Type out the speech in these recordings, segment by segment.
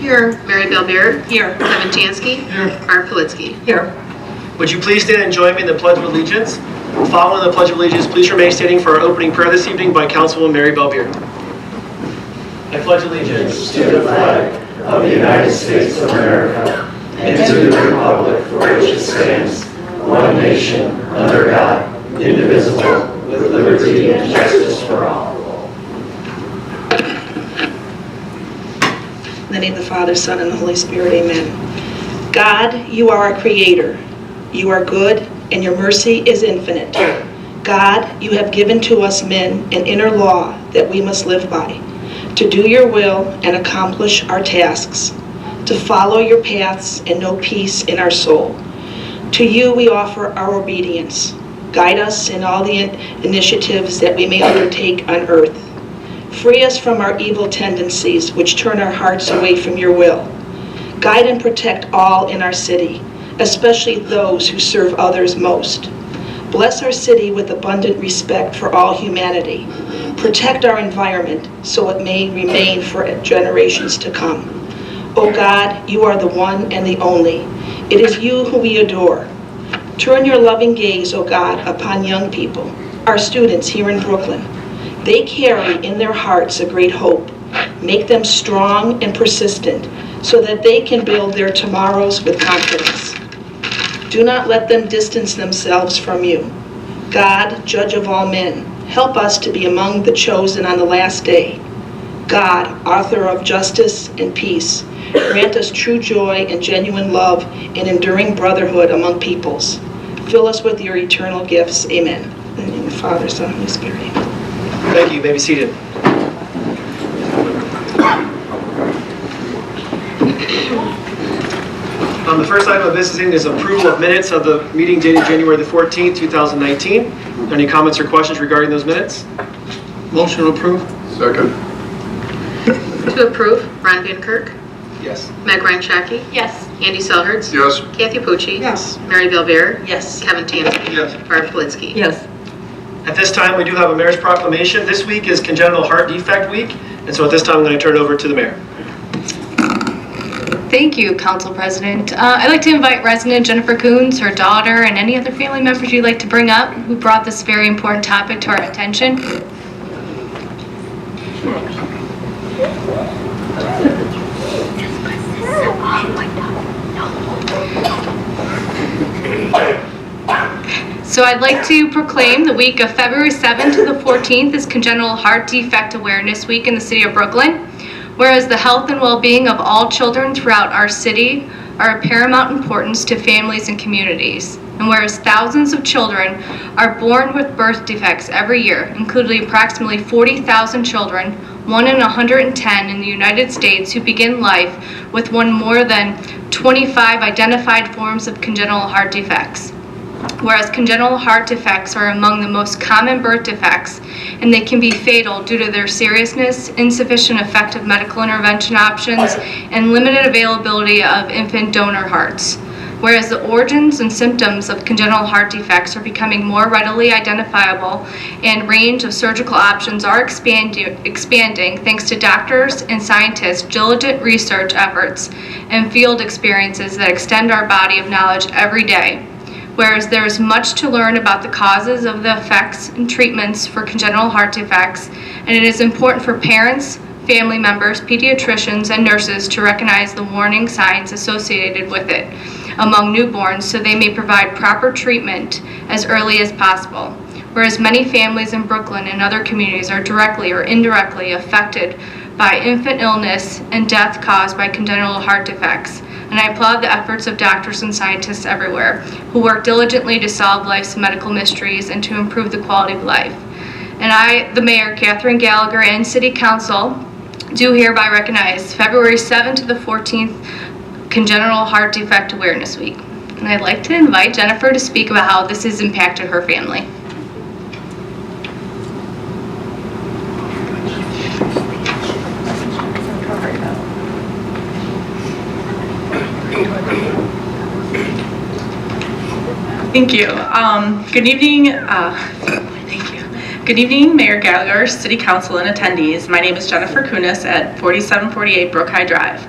Here. Mary Belbeer. Here. Kevin Tansky. Here. Art Politsky. Here. Would you please stand and join me in the Pledge of Allegiance? Following the Pledge of Allegiance, please remain standing for our opening prayer this evening by Councilwoman Mary Belbeer. I pledge allegiance to the flag of the United States of America and to the republic for which it stands, one nation, under God, indivisible, with liberty and justice for all. In the name of the Father, Son, and the Holy Spirit, amen. God, you are our creator. You are good, and your mercy is infinite. God, you have given to us men an inner law that we must live by, to do your will and accomplish our tasks, to follow your paths and know peace in our soul. To you we offer our obedience. Guide us in all the initiatives that we may undertake on earth. Free us from our evil tendencies, which turn our hearts away from your will. Guide and protect all in our city, especially those who serve others most. Bless our city with abundant respect for all humanity. Protect our environment so it may remain for generations to come. O God, you are the one and the only. It is you who we adore. Turn your loving gaze, O God, upon young people, our students here in Brooklyn. They carry in their hearts a great hope. Make them strong and persistent so that they can build their tomorrows with confidence. Do not let them distance themselves from you. God, judge of all men, help us to be among the chosen on the last day. God, author of justice and peace, grant us true joy and genuine love and enduring brotherhood among peoples. Fill us with your eternal gifts. Amen. In the name of the Father, Son, and Holy Spirit. Amen. Thank you. You may be seated. The first item of business is approval of minutes of the meeting dated January the 14th, 2019. Are there any comments or questions regarding those minutes? Motion to approve. Second. To approve, Ron Van Kirk. Yes. Meg Ryan Shaki. Yes. Andy Selhertz. Yes. Kathy Pucci. Yes. Mary Belbeer. Yes. Kevin Tansky. Yes. Art Politsky. Yes. At this time, we do have a mayor's proclamation. This week is Congenital Heart Defect Week, and so at this time, I'm going to turn it over to the mayor. Thank you, Council President. I'd like to invite resident Jennifer Coons, her daughter, and any other family members you'd like to bring up who brought this very important topic to our attention. So I'd like to proclaim the week of February 7th to the 14th is Congenital Heart Defect Awareness Week in the city of Brooklyn. Whereas the health and well-being of all children throughout our city are of paramount importance to families and communities. And whereas thousands of children are born with birth defects every year, including approximately 40,000 children, 1 in 110 in the United States who begin life with one more than 25 identified forms of congenital heart defects. Whereas congenital heart defects are among the most common birth defects, and they can be fatal due to their seriousness, insufficient effective medical intervention options, and limited availability of infant donor hearts. Whereas the origins and symptoms of congenital heart defects are becoming more readily identifiable, and range of surgical options are expanding thanks to doctors and scientists' diligent research efforts and field experiences that extend our body of knowledge every day. Whereas there is much to learn about the causes of the effects and treatments for congenital heart defects, and it is important for parents, family members, pediatricians, and nurses to recognize the warning signs associated with it among newborns so they may provide proper treatment as early as possible. Whereas many families in Brooklyn and other communities are directly or indirectly affected by infant illness and death caused by congenital heart defects. And I applaud the efforts of doctors and scientists everywhere who work diligently to solve life's medical mysteries and to improve the quality of life. And I, the Mayor, Catherine Gallagher, and City Council do hereby recognize February 7th to the 14th Congenital Heart Defect Awareness Week. And I'd like to invite Jennifer to speak about how this has impacted her family. Thank you. Good evening. Thank you. Good evening, Mayor Gallagher, City Council, and attendees. My name is Jennifer Kunis at 4748 Brook High Drive.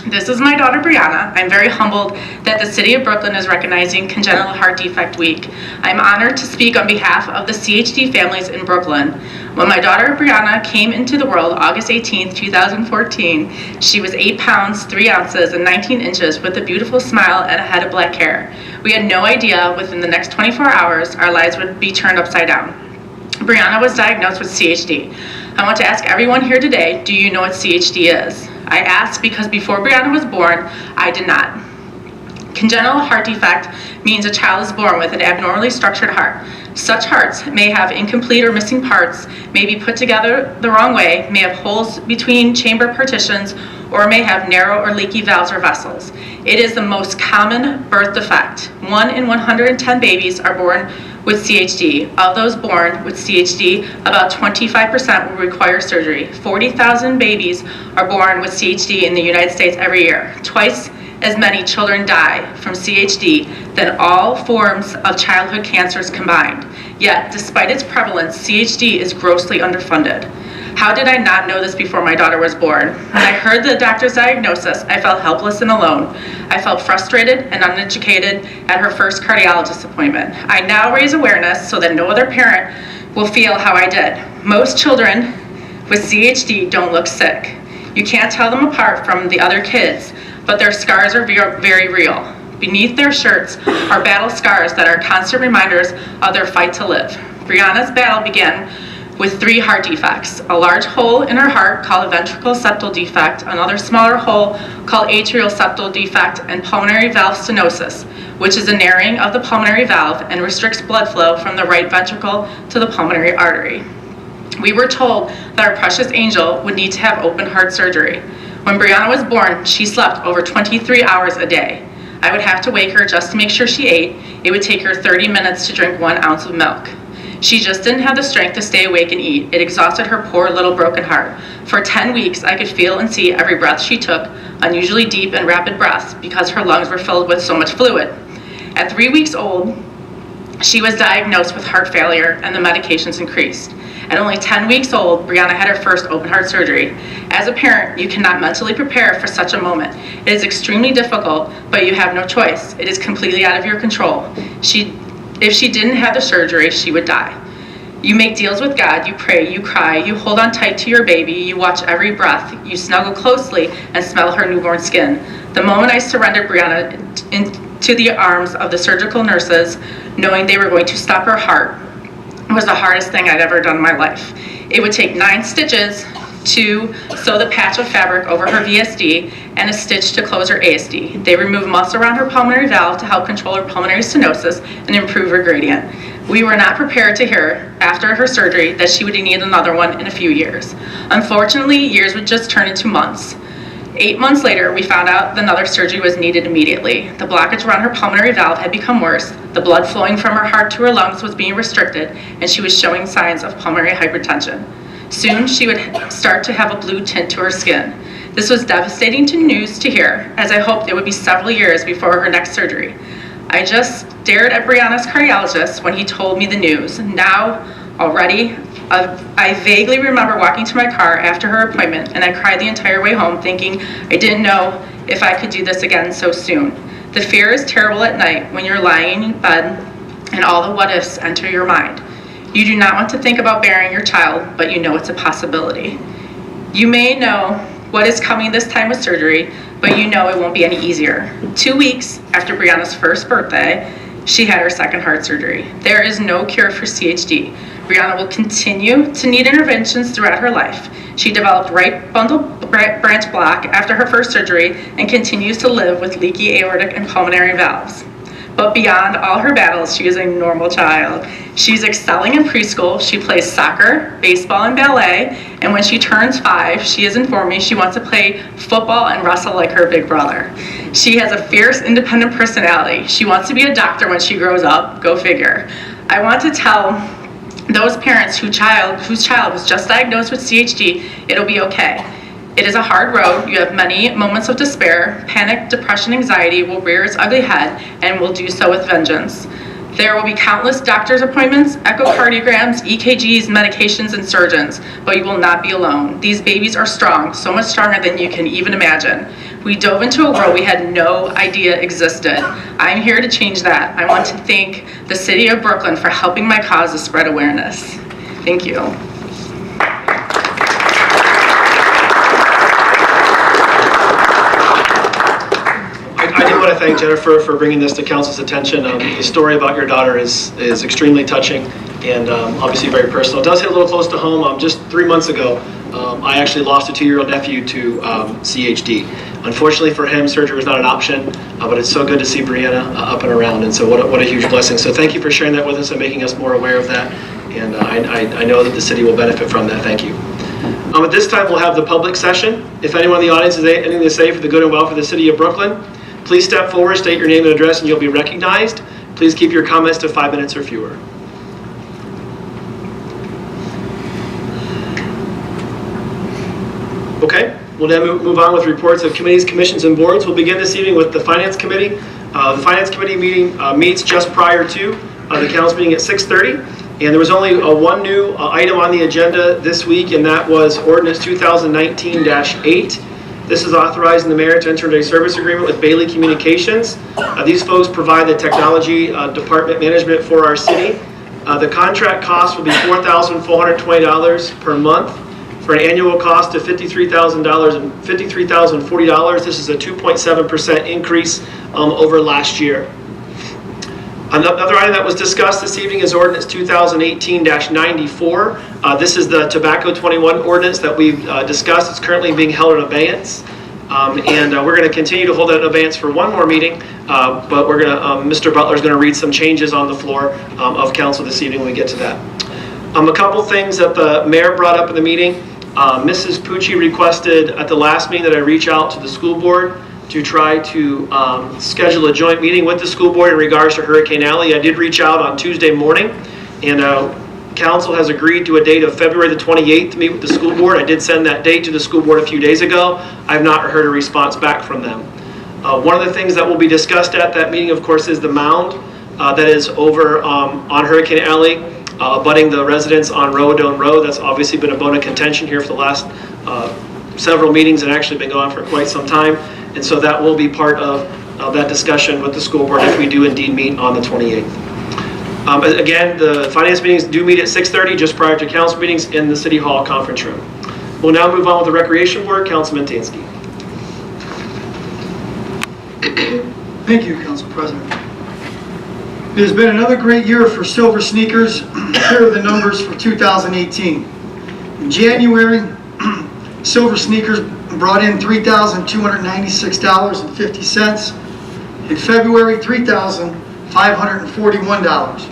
This is my daughter, Brianna. I'm very humbled that the City of Brooklyn is recognizing Congenital Heart Defect Week. I'm honored to speak on behalf of the CHD families in Brooklyn. When my daughter, Brianna, came into the world August 18, 2014, she was 8 pounds, 3 ounces, and 19 inches with a beautiful smile and a head of black hair. We had no idea within the next 24 hours our lives would be turned upside down. Brianna was diagnosed with CHD. I want to ask everyone here today, do you know what CHD is? I ask because before Brianna was born, I did not. Congenital heart defect means a child is born with an abnormally structured heart. Such hearts may have incomplete or missing parts, may be put together the wrong way, may have holes between chamber partitions, or may have narrow or leaky valves or vessels. It is the most common birth defect. 1 in 110 babies are born with CHD. Of those born with CHD, about 25% will require surgery. 40,000 babies are born with CHD in the United States every year. Twice as many children die from CHD than all forms of childhood cancers combined. Yet, despite its prevalence, CHD is grossly underfunded. How did I not know this before my daughter was born? When I heard the doctor's diagnosis, I felt helpless and alone. I felt frustrated and uneducated at her first cardiologist appointment. I now raise awareness so that no other parent will feel how I did. Most children with CHD don't look sick. You can't tell them apart from the other kids, but their scars are very real. Beneath their shirts are battle scars that are constant reminders of their fight to live. Brianna's battle began with 3 heart defects: a large hole in her heart called a ventricle septal defect, another smaller hole called atrial septal defect, and pulmonary valve stenosis, which is a narrowing of the pulmonary valve and restricts blood flow from the right ventricle to the pulmonary artery. We were told that our precious angel would need to have open heart surgery. When Brianna was born, she slept over 23 hours a day. I would have to wake her just to make sure she ate. It would take her 30 minutes to drink 1 ounce of milk. She just didn't have the strength to stay awake and eat. It exhausted her poor little broken heart. For 10 weeks, I could feel and see every breath she took, unusually deep and rapid breaths, because her lungs were filled with so much fluid. At 3 weeks old, she was diagnosed with heart failure and the medications increased. At only 10 weeks old, Brianna had her first open heart surgery. As a parent, you cannot mentally prepare for such a moment. It is extremely difficult, but you have no choice. It is completely out of your control. If she didn't have the surgery, she would die. You make deals with God, you pray, you cry, you hold on tight to your baby, you watch every breath, you snuggle closely and smell her newborn skin. The moment I surrendered Brianna into the arms of the surgical nurses, knowing they were going to stop her heart, was the hardest thing I'd ever done in my life. It would take 9 stitches to sew the patch of fabric over her VSD and a stitch to close her ASD. They removed muscle around her pulmonary valve to help control her pulmonary stenosis and improve her gradient. We were not prepared to hear, after her surgery, that she would need another one in a few years. Unfortunately, years would just turn into months. 8 months later, we found out another surgery was needed immediately. The blockage around her pulmonary valve had become worse, the blood flowing from her heart to her lungs was being restricted, and she was showing signs of pulmonary hypertension. Soon, she would start to have a blue tint to her skin. This was devastating news to hear, as I hoped it would be several years before her next surgery. I just stared at Brianna's cardiologist when he told me the news. Now, already, I vaguely remember walking to my car after her appointment, and I cried the entire way home, thinking I didn't know if I could do this again so soon. The fear is terrible at night when you're lying in bed and all the what-ifs enter your mind. You do not want to think about bearing your child, but you know it's a possibility. You may know what is coming this time with surgery, but you know it won't be any easier. 2 weeks after Brianna's first birthday, she had her second heart surgery. There is no cure for CHD. Brianna will continue to need interventions throughout her life. She developed right bundle branch block after her first surgery and continues to live with leaky aortic and pulmonary valves. But beyond all her battles, she is a normal child. She's excelling in preschool. She plays soccer, baseball, and ballet. And when she turns 5, she has informed me she wants to play football and wrestle like her big brother. She has a fierce, independent personality. She wants to be a doctor when she grows up. Go figure. I want to tell those parents whose child was just diagnosed with CHD, it'll be okay. It is a hard road. You have many moments of despair. Panic, depression, anxiety will rear its ugly head and will do so with vengeance. There will be countless doctor's appointments, echocardiograms, EKGs, medications, and surgeons, but you will not be alone. These babies are strong, so much stronger than you can even imagine. We dove into a world we had no idea existed. I'm here to change that. I want to thank the City of Brooklyn for helping my cause to spread awareness. Thank you. I do want to thank Jennifer for bringing this to council's attention. The story about your daughter is extremely touching and obviously very personal. It does hit a little close to home. Just 3 months ago, I actually lost a 2-year-old nephew to CHD. Unfortunately for him, surgery was not an option, but it's so good to see Brianna up and around, and so what a huge blessing. So thank you for sharing that with us and making us more aware of that, and I know that the city will benefit from that. Thank you. At this time, we'll have the public session. If anyone in the audience has anything to say for the good and welfare of the City of Brooklyn, please step forward, state your name and address, and you'll be recognized. Please keep your comments to 5 minutes or fewer. Okay, we'll then move on with reports of committees, commissions, and boards. We'll begin this evening with the Finance Committee. The Finance Committee meeting meets just prior to the council meeting at 6:30. And there was only one new item on the agenda this week, and that was Ordinance 2019-8. This is authorizing the mayor to enter into a service agreement with Bailey Communications. These folks provide the technology department management for our city. The contract cost will be $4,420 per month for an annual cost of $53,040. This is a 2.7% increase over last year. Another item that was discussed this evening is Ordinance 2018-94. This is the Tobacco 21 ordinance that we've discussed. It's currently being held in abeyance. And we're going to continue to hold that in abeyance for one more meeting, but we're going to, Mr. Butler is going to read some changes on the floor of council this evening when we get to that. A couple things that the mayor brought up in the meeting. Mrs. Pucci requested at the last meeting that I reach out to the school board to try to schedule a joint meeting with the school board in regards to Hurricane Alley. I did reach out on Tuesday morning, and council has agreed to a date of February the 28th to meet with the school board. I did send that date to the school board a few days ago. I've not heard a response back from them. One of the things that will be discussed at that meeting, of course, is the mound that is over on Hurricane Alley, abutting the residents on Rowadone Road. That's obviously been a bone of contention here for the last several meetings and actually been going on for quite some time. And so that will be part of that discussion with the school board if we do indeed meet on the 28th. Again, the finance meetings do meet at 6:30 just prior to council meetings in the City Hall conference room. We'll now move on with the Recreation Board. Councilman Tansky. Thank you, Council President. It has been another great year for Silver Sneakers. Here are the numbers for 2018. In January, Silver Sneakers brought in $3,296.50. In February, $3,541.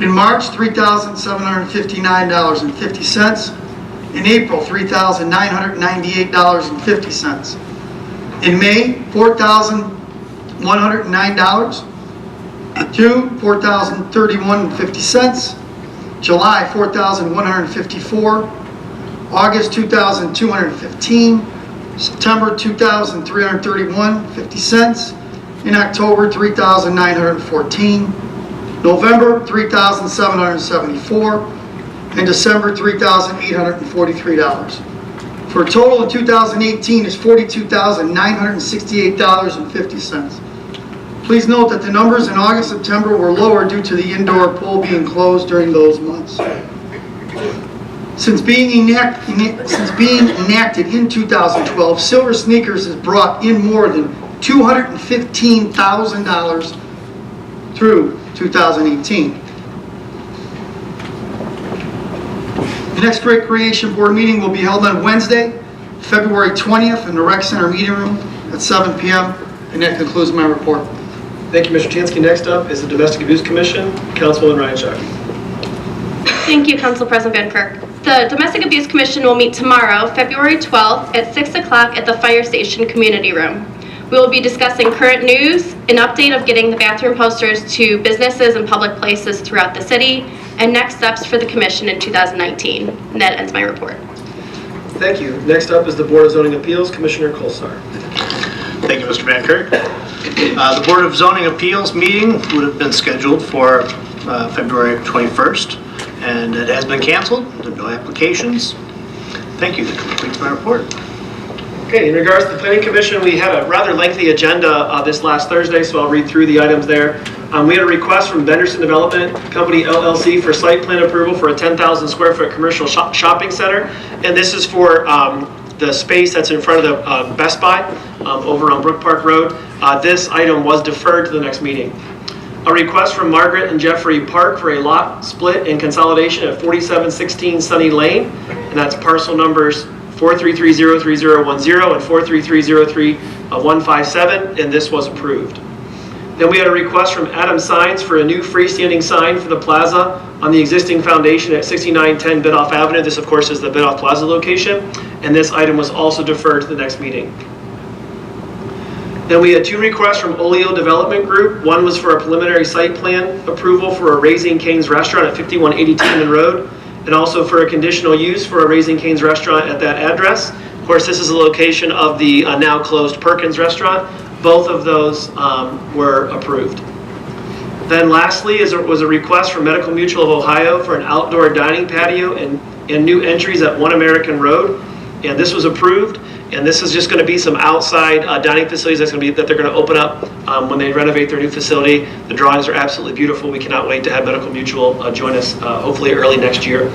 In March, $3,759.50. In April, $3,998.50. In May, $4,109. June, $4,031.50. July, $4,154. August, $2,215. September, $2,331.50. In October, $3,914. November, $3,774. And December, $3,843. For a total in 2018 is $42,968.50. Please note that the numbers in August, September were lower due to the indoor pool being closed during those months. Since being enacted in 2012, Silver Sneakers has brought in more than $215,000 through 2018. The next Recreation Board meeting will be held on Wednesday, February 20th in the Rec Center meeting room at 7 p.m. And that concludes my report. Thank you, Mr. Tansky. Next up is the Domestic Abuse Commission. Councilwoman Ryan Shockey. Thank you, Council President Van Kirk. The Domestic Abuse Commission will meet tomorrow, February 12th at 6 o'clock at the Fire Station Community Room. We will be discussing current news, an update of getting the bathroom posters to businesses and public places throughout the city, and next steps for the Commission in 2019. And that ends my report. Thank you. Next up is the Board of Zoning Appeals, Commissioner Kolsar. Thank you, Mr. Van Kirk. The Board of Zoning Appeals meeting would have been scheduled for February 21st, and it has been canceled. There are no applications. Thank you. That completes my report. Okay, in regards to the Planning Commission, we had a rather lengthy agenda this last Thursday, so I'll read through the items there. We had a request from Benderson Development Company LLC for site plan approval for a 10,000 square foot commercial shopping center. And this is for the space that's in front of the Best Buy over on Brook Park Road. This item was deferred to the next meeting. A request from Margaret and Jeffrey Park for a lot split and consolidation at 4716 Sunny Lane, and that's parcel numbers 433-03010 and 433-03157, and this was approved. Then we had a request from Adam Signs for a new freestanding sign for the plaza on the existing foundation at 6910 Bidoff Avenue. This, of course, is the Bidoff Plaza location, and this item was also deferred to the next meeting. Then we had 2 requests from Oleo Development Group. One was for a preliminary site plan approval for a Raising Cane's restaurant at 5180 Tiedemann Road, and also for a conditional use for a Raising Cane's restaurant at that address. Of course, this is the location of the now closed Perkins restaurant. Both of those were approved. Then lastly was a request from Medical Mutual of Ohio for an outdoor dining patio and new entries at One American Road, and this was approved. And this is just going to be some outside dining facilities that they're going to open up when they renovate their new facility. The drawings are absolutely beautiful. We cannot wait to have Medical Mutual join us hopefully early next year.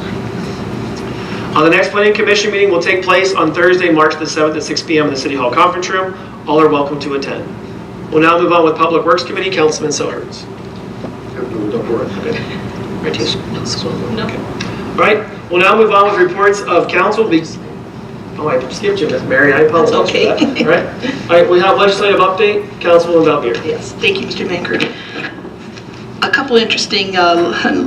The next Planning Commission meeting will take place on Thursday, March the 7th at 6 p.m. in the City Hall Conference Room. All are welcome to attend. We'll now move on with Public Works Committee. Councilman Silverts. No. All right. We'll now move on with reports of council. Oh, I skipped you, Ms. Mary. I apologize. That's okay. For that. All right. All right. We have legislative update. Councilwoman Valvier. Yes, thank you, Mr. Mankert. A couple interesting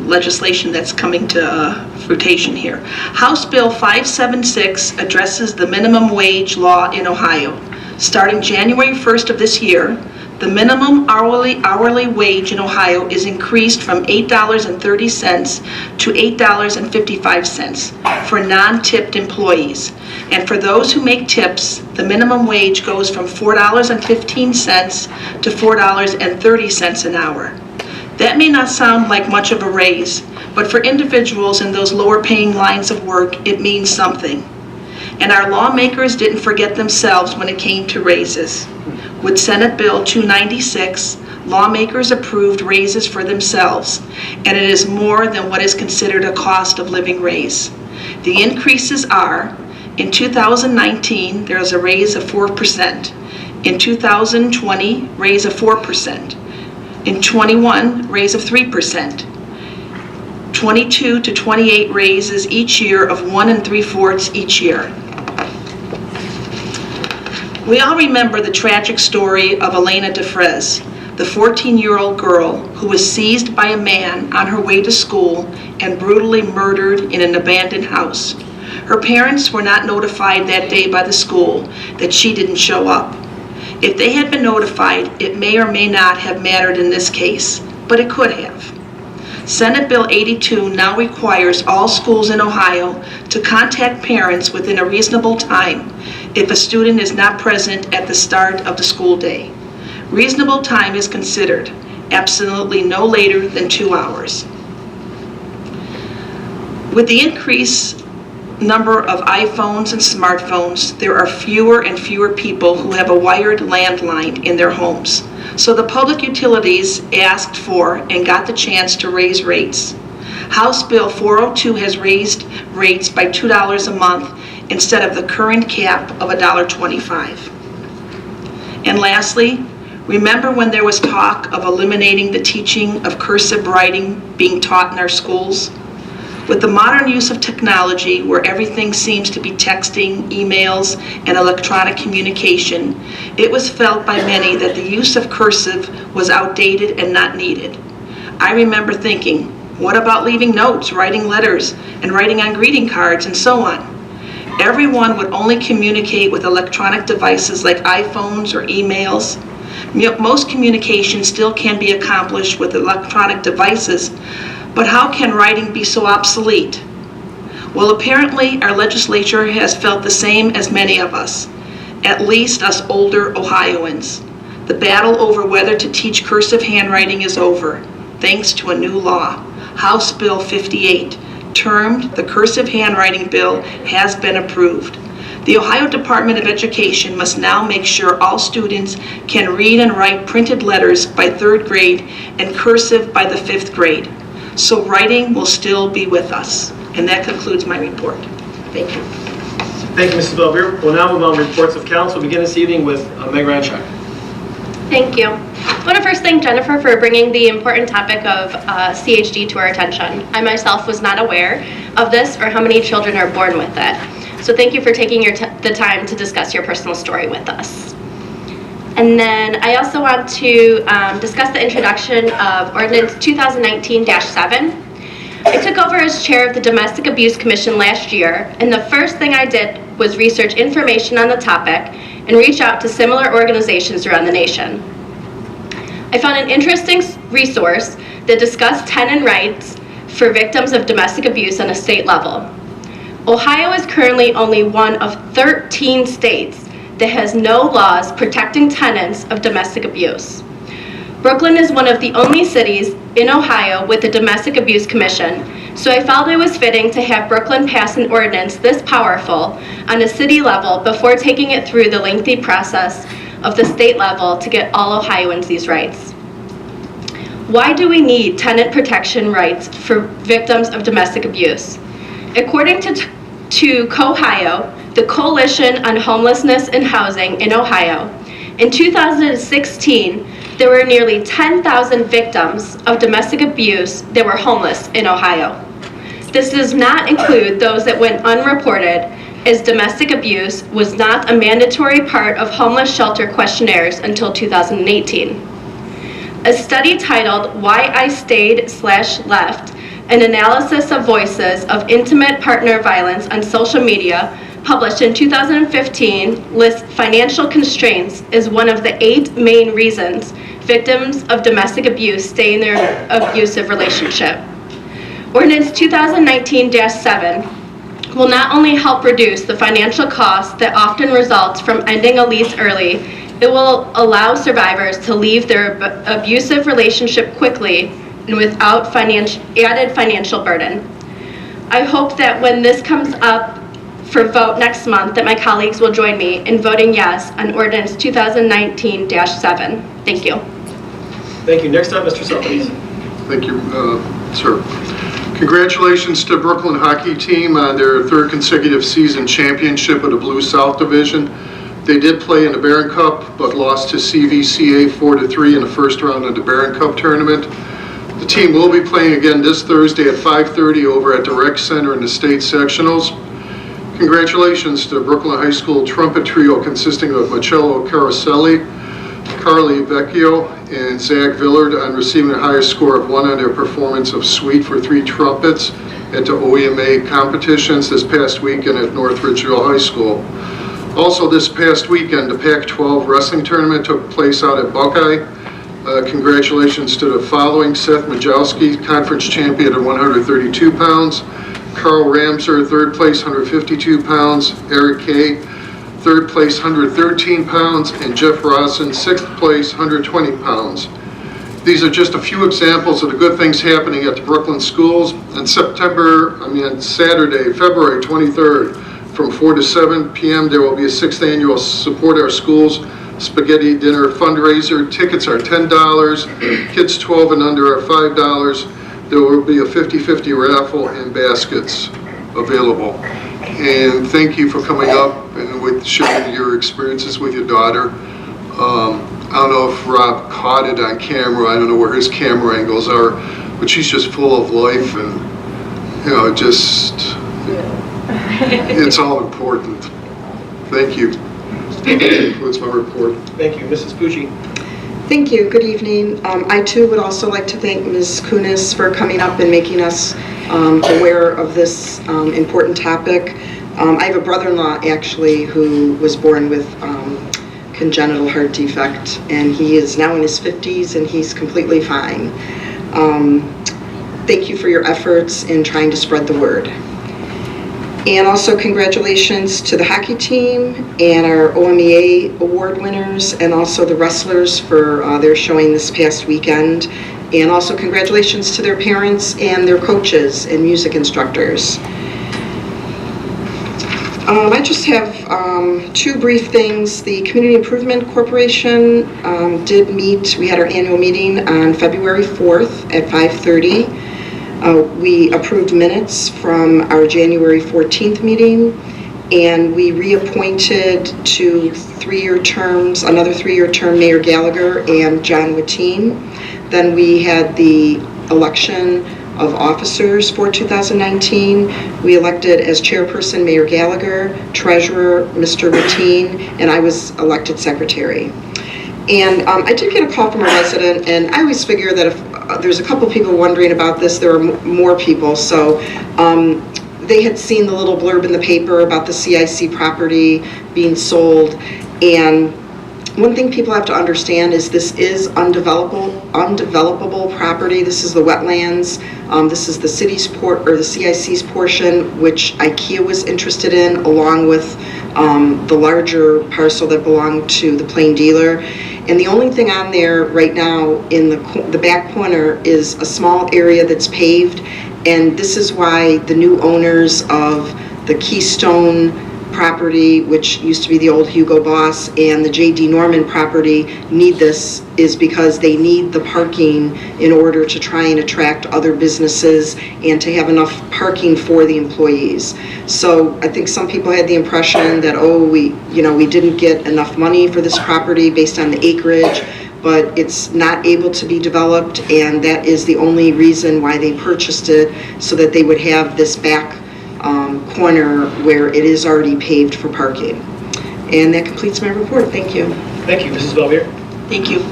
legislation that's coming to fruition here. House Bill 576 addresses the minimum wage law in Ohio. Starting January 1st of this year, the minimum hourly wage in Ohio is increased from $8.30 to $8.55 for non-tipped employees. And for those who make tips, the minimum wage goes from $4.15 to $4.30 an hour. That may not sound like much of a raise, but for individuals in those lower paying lines of work, it means something. And our lawmakers didn't forget themselves when it came to raises. With Senate Bill 296, lawmakers approved raises for themselves, and it is more than what is considered a cost of living raise. The increases are, in 2019, there is a raise of 4%. In 2020, raise of 4%. In 21, raise of 3%. 22 to 28 raises each year of 1 3/4 each year. We all remember the tragic story of Elena DeFrez, the 14-year-old girl who was seized by a man on her way to school and brutally murdered in an abandoned house. Her parents were not notified that day by the school that she didn't show up. If they had been notified, it may or may not have mattered in this case, but it could have. Senate Bill 82 now requires all schools in Ohio to contact parents within a reasonable time if a student is not present at the start of the school day. Reasonable time is considered absolutely no later than 2 hours. With the increased number of iPhones and smartphones, there are fewer and fewer people who have a wired landline in their homes. So the public utilities asked for and got the chance to raise rates. House Bill 402 has raised rates by $2 a month instead of the current cap of $1.25. And lastly, remember when there was talk of eliminating the teaching of cursive writing being taught in our schools? With the modern use of technology, where everything seems to be texting, emails, and electronic communication, it was felt by many that the use of cursive was outdated and not needed. I remember thinking, what about leaving notes, writing letters, and writing on greeting cards, and so on? Everyone would only communicate with electronic devices like iPhones or emails. Most communication still can be accomplished with electronic devices, but how can writing be so obsolete? Well, apparently our legislature has felt the same as many of us, at least us older Ohioans. The battle over whether to teach cursive handwriting is over, thanks to a new law, House Bill 58, termed the cursive handwriting bill, has been approved. The Ohio Department of Education must now make sure all students can read and write printed letters by 3rd grade and cursive by the 5th grade. So writing will still be with us. And that concludes my report. Thank you. Thank you, Mrs. Belvier. We'll now move on to reports of council. We'll begin this evening with Meg Ranchak. Thank you. I want to first thank Jennifer for bringing the important topic of CHD to our attention. I myself was not aware of this or how many children are born with it. So thank you for taking the time to discuss your personal story with us. And then I also want to discuss the introduction of Ordinance 2019-7. I took over as chair of the Domestic Abuse Commission last year, and the first thing I did was research information on the topic and reach out to similar organizations around the nation. I found an interesting resource that discussed tenant rights for victims of domestic abuse on a state level. Ohio is currently only one of 13 states that has no laws protecting tenants of domestic abuse. Brooklyn is one of the only cities in Ohio with a Domestic Abuse Commission, so I felt it was fitting to have Brooklyn pass an ordinance this powerful on a city level before taking it through the lengthy process of the state level to get all Ohioans these rights. Why do we need tenant protection rights for victims of domestic abuse? According to COHIO, the Coalition on Homelessness and Housing in Ohio, in 2016, there were nearly 10,000 victims of domestic abuse that were homeless in Ohio. This does not include those that went unreported, as domestic abuse was not a mandatory part of homeless shelter questionnaires until 2018. A study titled Why I Stayed/Left, an analysis of voices of intimate partner violence on social media, published in 2015, lists financial constraints as one of the 8 main reasons victims of domestic abuse stay in their abusive relationship. Ordinance 2019-7 will not only help reduce the financial cost that often results from ending a lease early, it will allow survivors to leave their abusive relationship quickly and without added financial burden. I hope that when this comes up for vote next month, that my colleagues will join me in voting yes on Ordinance 2019-7. Thank you. Thank you. Next up, Mr. Sullivan. Thank you, sir. Congratulations to Brooklyn hockey team on their 3rd consecutive season championship of the Blue South Division. They did play in the Barron Cup, but lost to CVCA 4-3 in the first round of the Barron Cup tournament. The team will be playing again this Thursday at 5:30 over at the Rec Center in the state sectionals. Congratulations to Brooklyn High School trumpet trio consisting of Marcello Caroselli, Carly Vecchio, and Zach Villard on receiving the highest score of 1 on their performance of Suite for 3 trumpets at the OEMA competitions this past weekend at North Ridgeville High School. Also this past weekend, the Pac-12 wrestling tournament took place out at Buckeye. Congratulations to the following: Seth Majowski, conference champion at 132 pounds, Carl Ramser, 3rd place, 152 pounds, Eric Kay, 3rd place, 113 pounds, and Jeff Rawson, 6th place, 120 pounds. These are just a few examples of the good things happening at the Brooklyn schools. On Saturday, February 23rd, from 4 to 7 p.m., there will be a 6th annual Support Our Schools Spaghetti Dinner fundraiser. Tickets are $10. Kids 12 and under are $5. There will be a 50-50 raffle and baskets available. And thank you for coming up and with sharing your experiences with your daughter. I don't know if Rob caught it on camera. I don't know where his camera angles are, but she's just full of life and, it's all important. Thank you. That concludes my report. Thank you. Mrs. Pucci. Thank you. Good evening. I too would also like to thank Ms. Kunis for coming up and making us aware of this important topic. I have a brother-in-law actually who was born with congenital heart defect, and he is now in his 50s and he's completely fine. Thank you for your efforts in trying to spread the word. And also congratulations to the hockey team and our OMEA award winners, and also the wrestlers for their showing this past weekend And also congratulations to their parents and their coaches and music instructors. I just have two brief things. The Community Improvement Corporation did meet. We had our annual meeting on February 4th at 5:30. We approved minutes from our January 14th meeting, and we reappointed to another three-year term, Mayor Gallagher and John Watine. Then we had the election of officers for 2019. We elected as chairperson Mayor Gallagher, treasurer Mr. Watine, and I was elected secretary. And I did get a call from a resident, and I always figure that if there's a couple people wondering about this, there are more people. So they had seen the little blurb in the paper about the CIC property being sold, and one thing people have to understand is this is undevelopable property. This is the wetlands. This is the city's the CIC's portion, which IKEA was interested in, along with the larger parcel that belonged to the Plain Dealer. And the only thing on there right now in the back corner is a small area that's paved. And this is why the new owners of the Keystone property, which used to be the old Hugo Boss, and the J.D. Norman property need this, is because they need the parking in order to try and attract other businesses and to have enough parking for the employees. So I think some people had the impression that, we didn't get enough money for this property based on the acreage, but it's not able to be developed, and that is the only reason why they purchased it, so that they would have this back corner where it is already paved for parking. And that completes my report. Thank you. Thank you, Mrs. Belvier. Thank you.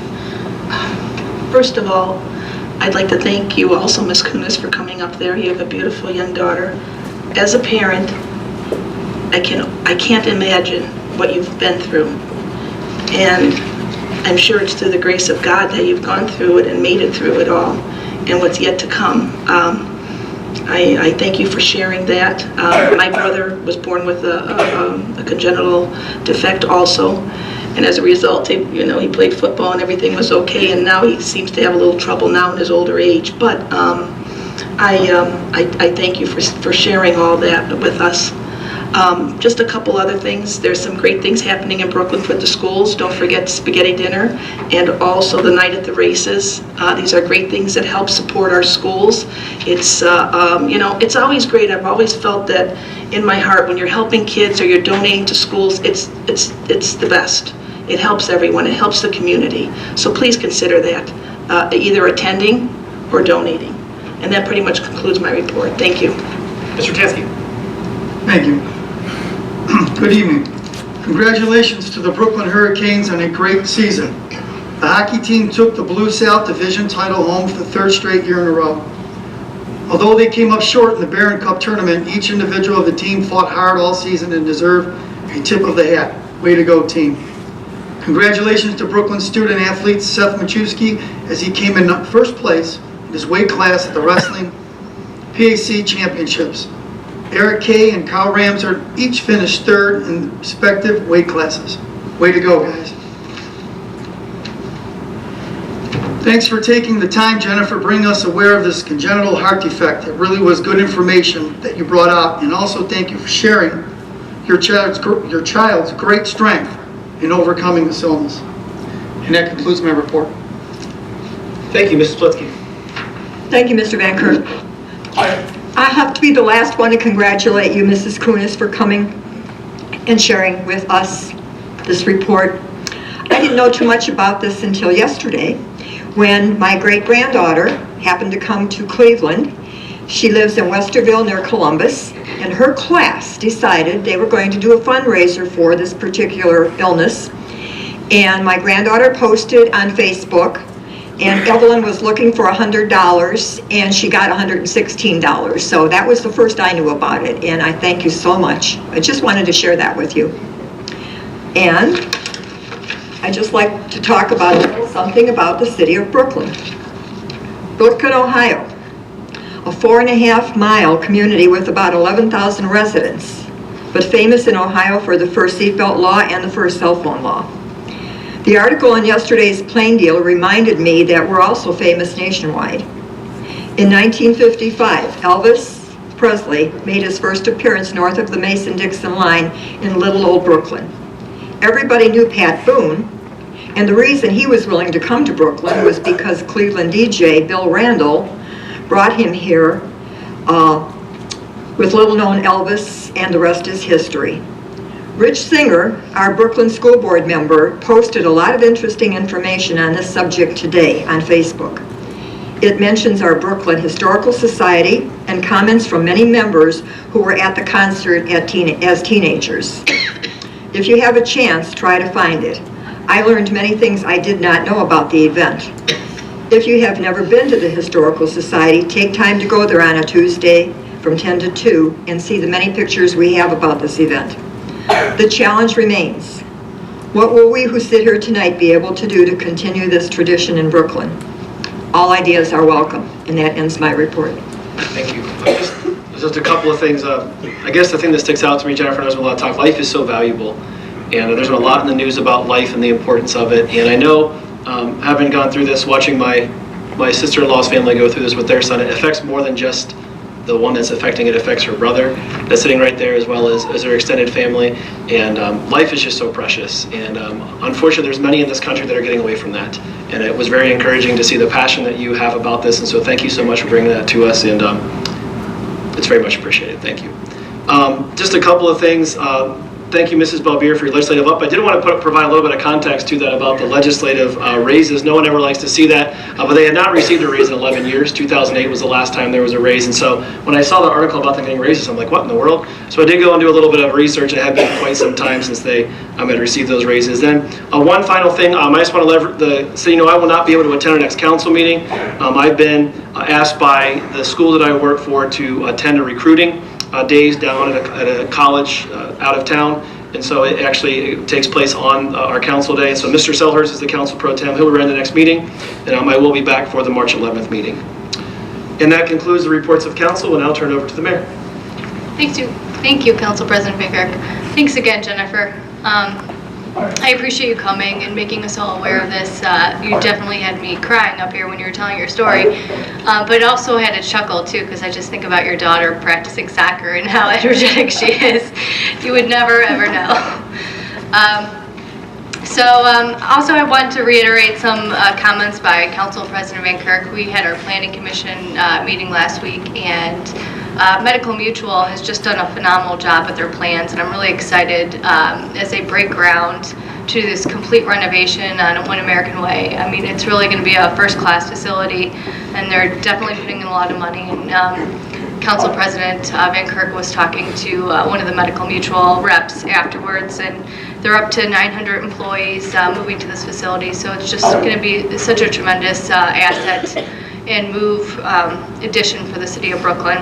First of all, I'd like to thank you also, Ms. Kunis, for coming up there. You have a beautiful young daughter. As a parent, I can't imagine what you've been through. And I'm sure it's through the grace of God that you've gone through it and made it through it all, and what's yet to come. I thank you for sharing that. My brother was born with a congenital defect also, and as a result, he played football and everything was okay, and now he seems to have a little trouble now in his older age. But I thank you for sharing all that with us. Just a couple other things. There's some great things happening in Brooklyn for the schools. Don't forget spaghetti dinner and also the night at the races. These are great things that help support our schools. It's it's always great. I've always felt that in my heart when you're helping kids or you're donating to schools, it's the best. It helps everyone. It helps the community. So please consider that, either attending or donating. And that pretty much concludes my report. Thank you. Mr. Tansky. Thank you. Good evening. Congratulations to the Brooklyn Hurricanes on a great season. The hockey team took the Blue South Division title home for the third straight year in a row. Although they came up short in the Barron Cup tournament, each individual of the team fought hard all season and deserved a tip of the hat. Way to go, team. Congratulations to Brooklyn student athlete Seth Machewski as he came in first place in his weight class at the Wrestling PAC Championships. Eric Kay and Kyle Ramsert each finished third in respective weight classes. Way to go, guys. Thanks for taking the time, Jennifer, bringing us aware of this congenital heart defect. It really was good information that you brought out, and also thank you for sharing your child's great strength in overcoming this illness. And that concludes my report. Thank you, Mrs. Splitsky. Thank you, Mr. Van Kirk. I have to be the last one to congratulate you, Mrs. Kunis, for coming and sharing with us this report. I didn't know too much about this until yesterday when my great-granddaughter happened to come to Cleveland. She lives in Westerville near Columbus, and her class decided they were going to do a fundraiser for this particular illness. And my granddaughter posted on Facebook, and Evelyn was looking for $100, and she got $116. So that was the first I knew about it, and I thank you so much. I just wanted to share that with you. And I'd just like to talk about something about the city of Brooklyn. Brooklyn, Ohio, a 4.5-mile community with about 11,000 residents, but famous in Ohio for the first seatbelt law and the first cell phone law. The article in yesterday's Plain Dealer reminded me that we're also famous nationwide. In 1955, Elvis Presley made his first appearance north of the Mason-Dixon line in Little Old Brooklyn. Everybody knew Pat Boone, and the reason he was willing to come to Brooklyn was because Cleveland DJ Bill Randall brought him here with little-known Elvis, and the rest is history. Rich Singer, our Brooklyn School Board member, posted a lot of interesting information on this subject today on Facebook. It mentions our Brooklyn Historical Society and comments from many members who were at the concert as teenagers. If you have a chance, try to find it. I learned many things I did not know about the event. If you have never been to the Historical Society, take time to go there on a Tuesday from 10 to 2 and see the many pictures we have about this event. The challenge remains. What will we who sit here tonight be able to do to continue this tradition in Brooklyn? All ideas are welcome, and that ends my report. Thank you. Just a couple of things. I guess the thing that sticks out to me, Jennifer knows a lot of talk, life is so valuable. And there's been a lot in the news about life and the importance of it. And I know, having gone through this, watching my sister-in-law's family go through this with their son, it affects more than just the one that's affecting it. Affects her brother that's sitting right there, as well as her extended family. And life is just so precious. And unfortunately, there's many in this country that are getting away from that. And it was very encouraging to see the passion that you have about this. And so thank you so much for bringing that to us. And it's very much appreciated. Thank you. Just a couple of things. Thank you, Mrs. Balbier, for your legislative up. I did want to provide a little bit of context to that about the legislative raises. No one ever likes to see that, but they had not received a raise in 11 years. 2008 was the last time there was a raise. And so when I saw the article about them getting raises, I'm like, what in the world? So I did go and do a little bit of research. It had been quite some time since they had received those raises. Then one final thing, I just want to let the city know I will not be able to attend our next council meeting. I've been asked by the school that I work for to attend a recruiting days down at a college out of town, and so it actually takes place on our council day. So Mr. Selhurst is the council pro tem. He'll be running the next meeting, and I will be back for the March 11th meeting. And that concludes the reports of council. We'll now turn it over to the mayor. Thank you, Council President Van Kirk. Thanks again, Jennifer. I appreciate you coming and making us all aware of this. You definitely had me crying up here when you were telling your story, but also had a chuckle too, because I just think about your daughter practicing soccer and how energetic she is. You would never ever know. Also I want to reiterate some comments by Council President Van Kirk. We had our Planning Commission meeting last week, and Medical Mutual has just done a phenomenal job with their plans, and I'm really excited as they break ground to this complete renovation on One American Way. I mean, it's really going to be a first-class facility, and they're definitely putting in a lot of money. And Council President Van Kirk was talking to one of the Medical Mutual reps afterwards, and they're up to 900 employees moving to this facility, so it's just going to be such a tremendous asset and move addition for the city of Brooklyn.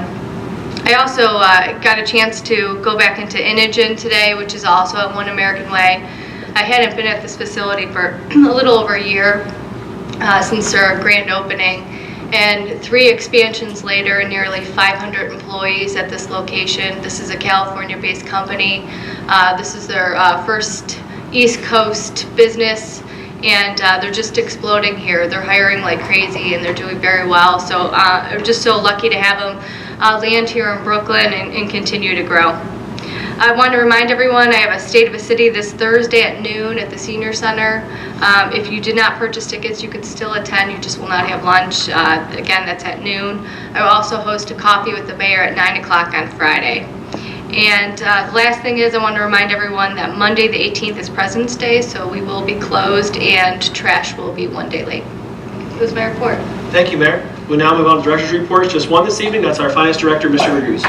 I also got a chance to go back into Inogen today, which is also at One American Way. I hadn't been at this facility for a little over a year since their grand opening, and 3 expansions later, nearly 500 employees at this location. This is a California-based company. This is their first East Coast business, and they're just exploding here. They're hiring like crazy, and they're doing very well. So I'm just so lucky to have them land here in Brooklyn and continue to grow. I want to remind everyone I have a State of a City this Thursday at noon at the Senior Center. If you did not purchase tickets, you could still attend. You just will not have lunch. Again, that's at noon. I will also host a coffee with the mayor at 9 o'clock on Friday. And the last thing is I want to remind everyone that Monday the 18th is President's Day, so we will be closed and trash will be 1 day late. That was my report. Thank you, Mayor. We'll now move on to director's reports. Just one this evening. That's our Finance Director, Mr. Raguse.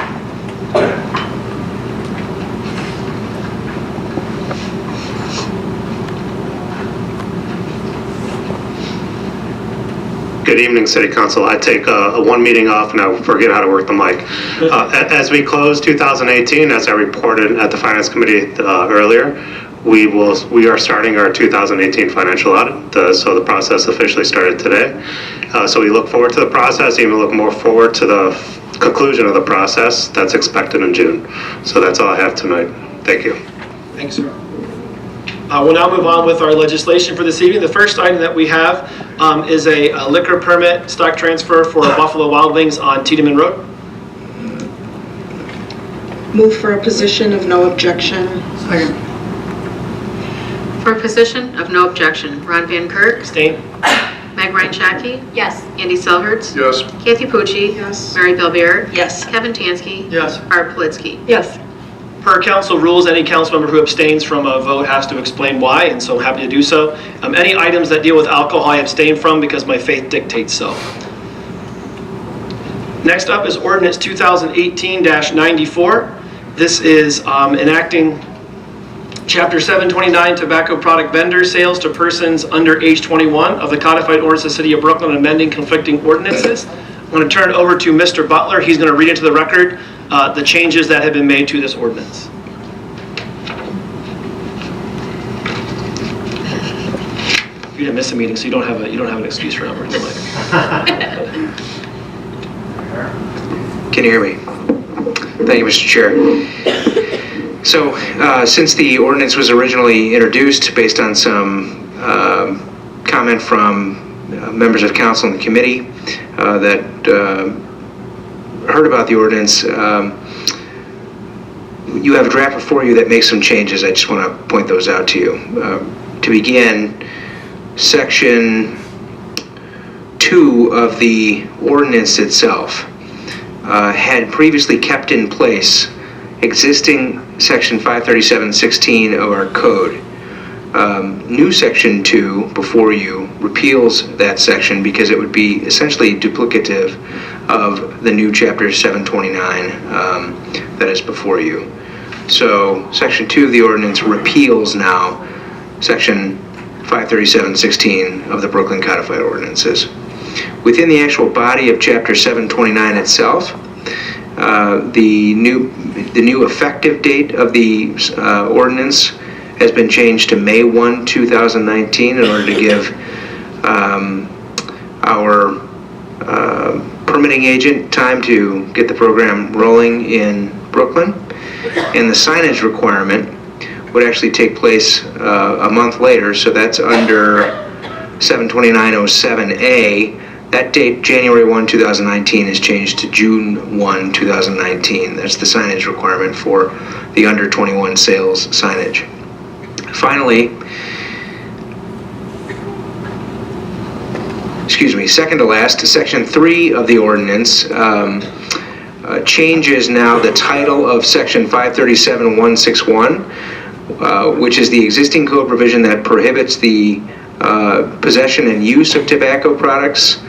Good evening, City Council. I take one meeting off and I forget how to work the mic. As we close 2018, as I reported at the Finance Committee earlier, we are starting our 2018 financial audit. So the process officially started today. So we look forward to the process, even look more forward to the conclusion of the process that's expected in June. So that's all I have tonight. Thank you. Thanks, sir. We'll now move on with our legislation for this evening. The first item that we have is a liquor permit stock transfer for Buffalo Wild Wings on Tiedemann Road. Move for a position of no objection. Second. For a position of no objection, Ron Van Kirk, Abstain? Meg Ryan Shaki, Yes. Andy Selhertz, Yes. Kathy Pucci, Yes. Mary Bellbeer, Yes. Kevin Tansky, Yes. Barb Politzky. Yes. Per council rules, any council member who abstains from a vote has to explain why, and so I'm happy to do so. Any items that deal with alcohol, I abstain from because my faith dictates so. Next up is ordinance 2018-94. This is enacting Chapter 729, Tobacco Product Vendor Sales to Persons Under Age 21 of the Codified Ordinance of the City of Brooklyn, amending conflicting ordinances. I'm going to turn it over to Mr. Butler. He's going to read into the record the changes that have been made to this ordinance. You didn't miss a meeting, so you don't have an excuse for not working the mic. Can you hear me? Thank you, Mr. Chair. So, since the ordinance was originally introduced based on some comment from members of council and the committee that heard about the ordinance, you have a draft before you that makes some changes. I just want to point those out to you. To begin, Section 2 of the ordinance itself had previously kept in place existing Section 537.16 of our code. New Section 2 before you repeals that section because it would be essentially duplicative of the new Chapter 729 that is before you. So Section 2 of the ordinance repeals now Section 537.16 of the Brooklyn Codified Ordinances. Within the actual body of Chapter 729 itself, the new effective date of the ordinance has been changed to May 1, 2019 in order to give our permitting agent time to get the program rolling in Brooklyn. And the signage requirement would actually take place a month later, so that's under 72907A. That date, January 1, 2019, is changed to June 1, 2019. That's the signage requirement for the under 21 sales signage. Finally, second to last, Section 3 of the ordinance changes now the title of Section 537.161, which is the existing code provision that prohibits the possession and use of tobacco products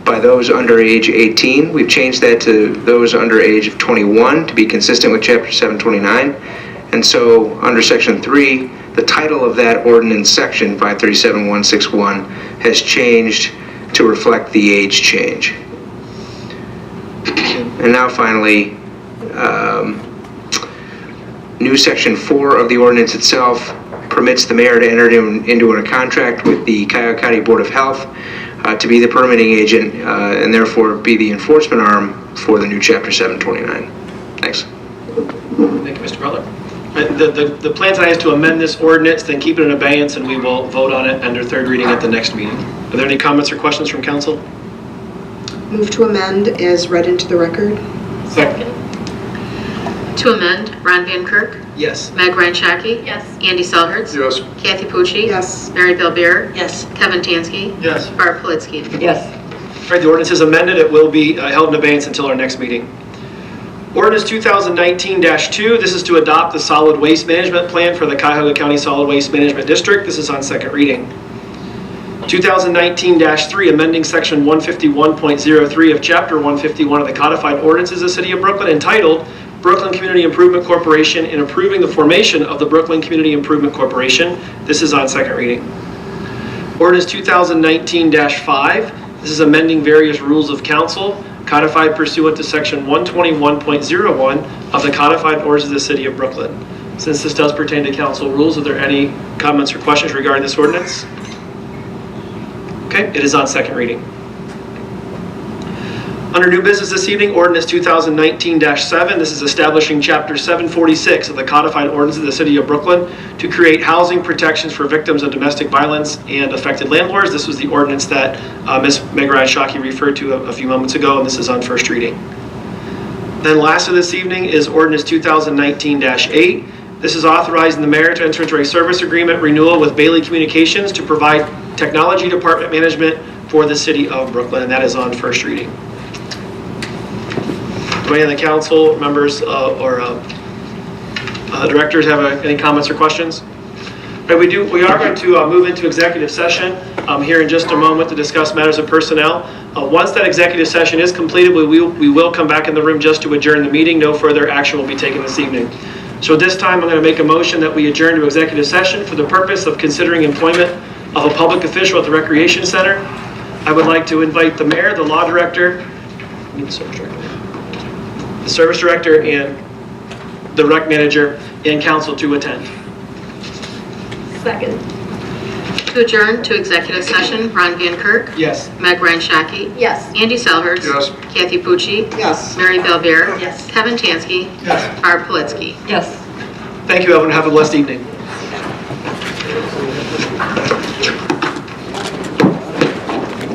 by those under age 18. We've changed that to those under age of 21 to be consistent with Chapter 729. And so under Section 3, the title of that ordinance section, 537.161, has changed to reflect the age change. And now finally, new Section 4 of the ordinance itself permits the mayor to enter into a contract with the Cuyahoga County Board of Health to be the permitting agent and therefore be the enforcement arm for the new Chapter 729. Thanks. Thank you, Mr. Butler. The plan tonight is to amend this ordinance, then keep it in abeyance, and we will vote on it under third reading at the next meeting. Are there any comments or questions from council? Move to amend as read into the record. Second. To amend, Ron Van Kirk, Yes. Meg Ryan Shaki, Yes. Andy Selhertz, Yes. Kathy Pucci, Yes. Mary Bellbeer, Yes. Kevin Tansky, Yes. Barb Politzky. Yes. All right, the ordinance is amended. It will be held in abeyance until our next meeting. Ordinance 2019-2, this is to adopt the solid waste management plan for the Cuyahoga County Solid Waste Management District. This is on second reading. 2019-3, amending Section 151.03 of Chapter 151 of the Codified Ordinances of the City of Brooklyn, entitled Brooklyn Community Improvement Corporation, and approving the formation of the Brooklyn Community Improvement Corporation. This is on second reading. Ordinance 2019-5, this is amending various rules of council codified pursuant to Section 121.01 of the Codified Ordinances of the City of Brooklyn. Since this does pertain to council rules, are there any comments or questions regarding this ordinance? Okay, it is on second reading. Under new business this evening, ordinance 2019-7. This is establishing Chapter 746 of the Codified Ordinances of the City of Brooklyn to create housing protections for victims of domestic violence and affected landlords. This was the ordinance that Ms. Meg Ryan Shockey referred to a few moments ago, and this is on first reading. Then lastly this evening is ordinance 2019-8. This is authorizing the mayor to enter into a service agreement renewal with Bailey Communications to provide technology department management for the City of Brooklyn, and that is on first reading. Do any of the council members or directors have any comments or questions? Right, we are going to move into executive session here in just a moment to discuss matters of personnel. Once that executive session is completed, we will come back in the room just to adjourn the meeting. No further action will be taken this evening. So at this time, I'm going to make a motion that we adjourn to executive session for the purpose of considering employment of a public official at the Recreation Center. I would like to invite the mayor, the law director, the service director, and the rec manager and council to attend. Second. To adjourn to executive session, Ron Van Kirk. Yes. Meg Ryan Shaki. Yes. Andy Selhertz. Yes. Kathy Pucci. Yes. Mary Belbeer. Yes. Kevin Tansky. Yes. Barb Politzky. Yes. Thank you, everyone. Have a blessed evening.